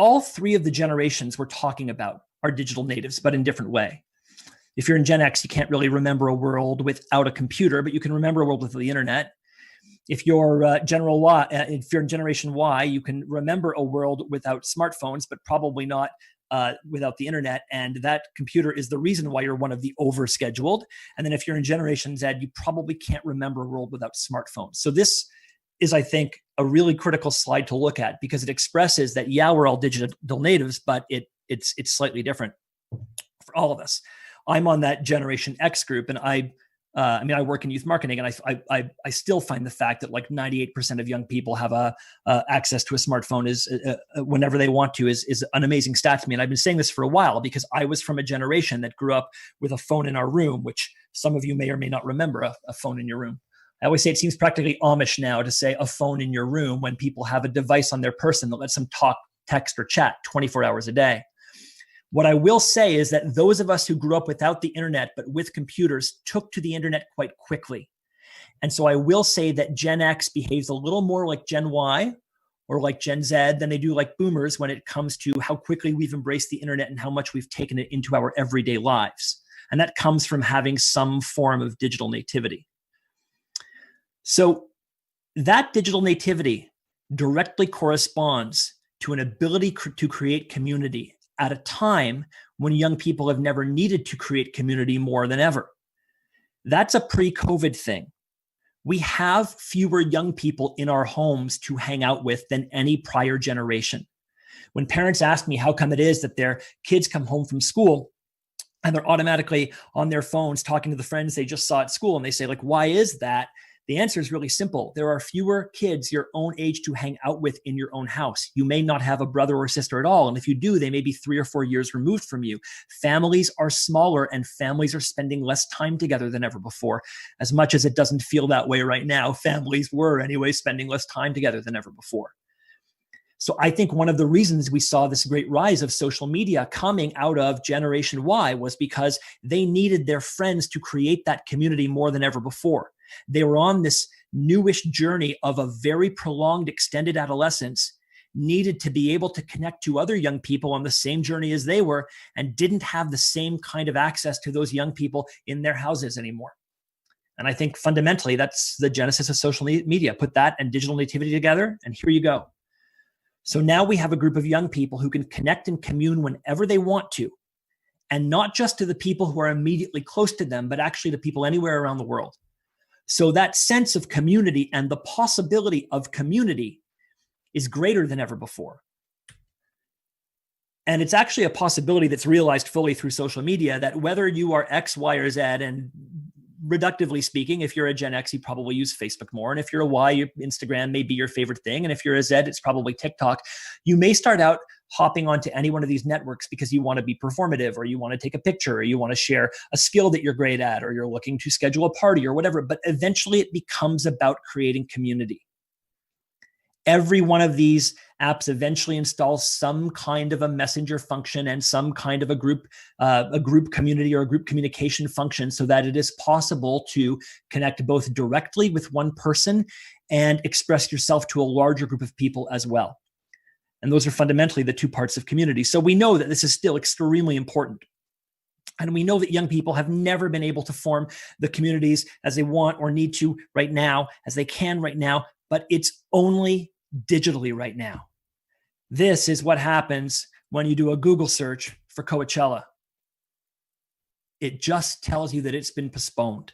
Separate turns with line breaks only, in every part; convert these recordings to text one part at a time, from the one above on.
all three of the generations we're talking about are digital natives, but in different way. If you're in Gen X, you can't really remember a world without a computer, but you can remember a world without the internet. If you're if you're in Generation Y, you can remember a world without smartphones, but probably not without the internet. And that computer is the reason why you're one of the overscheduled. And then if you're in Generation Z, you probably can't remember a world without smartphones. So this is, I think, a really critical slide to look at, because it expresses that, yeah, we're all digital natives, but it's slightly different for all of us. I'm on that Generation X group, and I work in youth marketing, and I still find the fact that like 98% of young people have access to a smartphone is whenever they want to is an amazing stat to me. And I've been saying this for a while because I was from a generation that grew up with a phone in our room, which some of you may or may not remember a phone in your room. I always say it seems practically Amish now to say a phone in your room when people have a device on their person that lets them talk, text, or chat 24 hours a day. What I will say is that those of us who grew up without the internet, but with computers, took to the internet quite quickly. And so I will say that Gen X behaves a little more like Gen Y or like Gen Z than they do like boomers when it comes to how quickly we've embraced the internet and how much we've taken it into our everyday lives. And that comes from having some form of digital nativity. So that digital nativity directly corresponds to an ability to create community at a time when young people have never needed to create community more than ever. That's a pre-COVID thing. We have fewer young people in our homes to hang out with than any prior generation. When parents ask me how come it is that their kids come home from school and they're automatically on their phones talking to the friends they just saw at school, and they say, like, why is that? The answer is really simple. There are fewer kids your own age to hang out with in your own house. You may not have a brother or sister at all. And if you do, they may be 3 or 4 years removed from you. Families are smaller, and families are spending less time together than ever before. As much as it doesn't feel that way right now, families were anyway spending less time together than ever before. So I think one of the reasons we saw this great rise of social media coming out of Generation Y was because they needed their friends to create that community more than ever before. They were on this newish journey of a very prolonged, extended adolescence, needed to be able to connect to other young people on the same journey as they were, and didn't have the same kind of access to those young people in their houses anymore. And I think fundamentally, that's the genesis of social media. Put that and digital nativity together, and here you go. So now we have a group of young people who can connect and commune whenever they want to, and not just to the people who are immediately close to them, but actually to people anywhere around the world. So that sense of community and the possibility of community is greater than ever before. And it's actually a possibility that's realized fully through social media, that whether you are X, Y, or Z, and reductively speaking, if you're a Gen X, you probably use Facebook more. And if you're a Y, Instagram may be your favorite thing. And if you're a Z, it's probably TikTok. You may start out hopping onto any one of these networks because you want to be performative, or you want to take a picture, or you want to share a skill that you're great at, or you're looking to schedule a party or whatever. But eventually it becomes about creating community. Every one of these apps eventually installs some kind of a messenger function and some kind of a group community or a group communication function, so that it is possible to connect both directly with one person and express yourself to a larger group of people as well. And those are fundamentally the two parts of community. So we know that this is still extremely important. And we know that young people have never been able to form the communities as they want or need to right now, as they can right now, but it's only digitally right now. This is what happens when you do a Google search for Coachella. It just tells you that it's been postponed,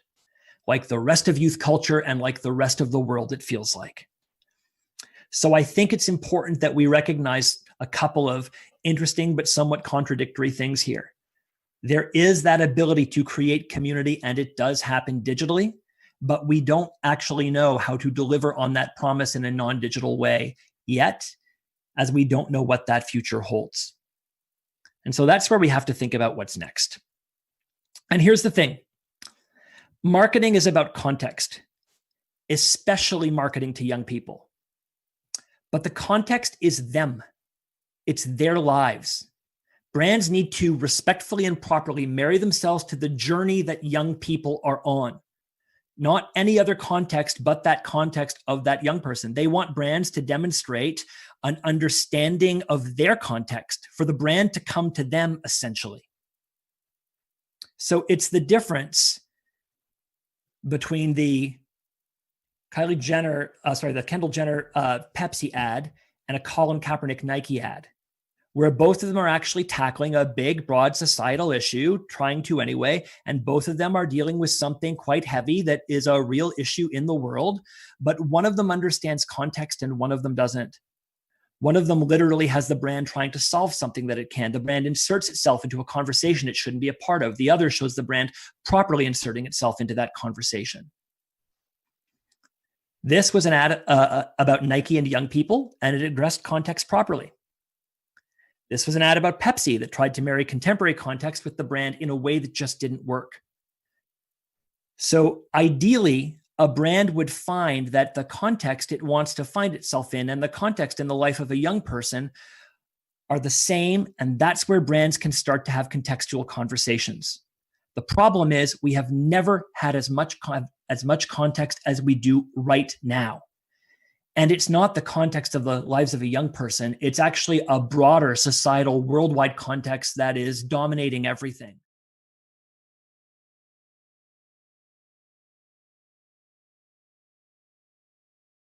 like the rest of youth culture and like the rest of the world, it feels like. So I think it's important that we recognize a couple of interesting but somewhat contradictory things here. There is that ability to create community, and it does happen digitally, but we don't actually know how to deliver on that promise in a non-digital way yet, as we don't know what that future holds. And so that's where we have to think about what's next. And here's the thing. Marketing is about context, especially marketing to young people. But the context is them. It's their lives. Brands need to respectfully and properly marry themselves to the journey that young people are on. not any other context but that context of that young person. They want brands to demonstrate an understanding of their context, for the brand to come to them, essentially. So it's the difference between the Kendall Jenner Pepsi ad and a Colin Kaepernick Nike ad, where both of them are actually tackling a big, broad societal issue, trying to anyway, and both of them are dealing with something quite heavy that is a real issue in the world, but one of them understands context and one of them doesn't. One of them literally has the brand trying to solve something that it can. The brand inserts itself into a conversation it shouldn't be a part of. The other shows the brand properly inserting itself into that conversation. This was an ad about Nike and young people, and it addressed context properly. This was an ad about Pepsi that tried to marry contemporary context with the brand in a way that just didn't work. So ideally, a brand would find that the context it wants to find itself in and the context in the life of a young person are the same, and that's where brands can start to have contextual conversations. The problem is we have never had as much context as we do right now. And it's not the context of the lives of a young person. It's actually a broader societal, worldwide context that is dominating everything.